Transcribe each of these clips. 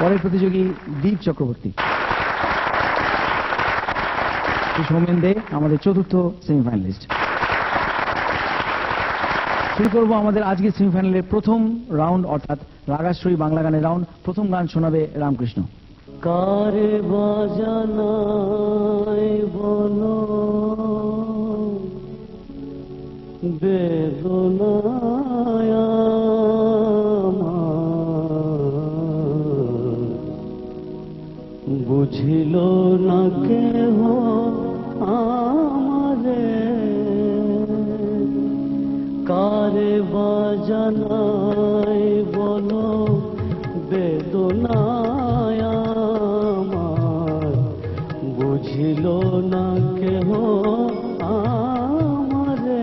পরের প্রতিযোগী দীপ চক্রবর্তী, সৌমেন দে আমাদের চতুর্থ সেমিফাইনালিস্ট। শুরু করবো আমাদের আজকের সেমিফাইনালের প্রথম রাউন্ড, অর্থাৎ রাগাশ্রী বাংলা গানের রাউন্ড। প্রথম গান শোনাবে রামকৃষ্ণ। কারে বাজানায় বলো বেদনায় বুঝিল না কেহ আমারে, কারে বাজানায় বলো বেদনায় আমার বুঝিল না কেহ আমারে।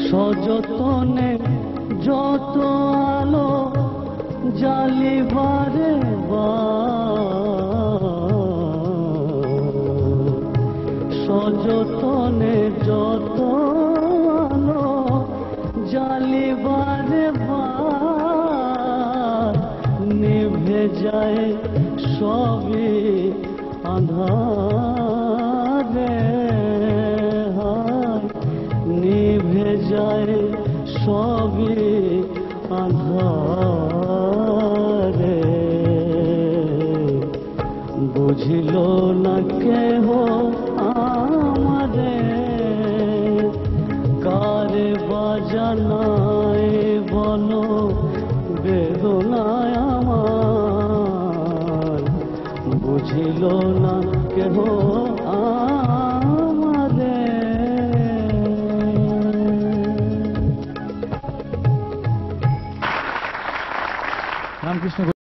সযতনে যত আলো জালিবারে সযতনে যত আলো জালিবারে নিভে যায় সবই আঁধারে, নিভে যায় সবই আঁধারে। বুঝিল না কেহ আমারে, কারে বাজানায় বলো বেদনায় আমার বুঝিল না কেহ আমারে। রামকৃষ্ণ।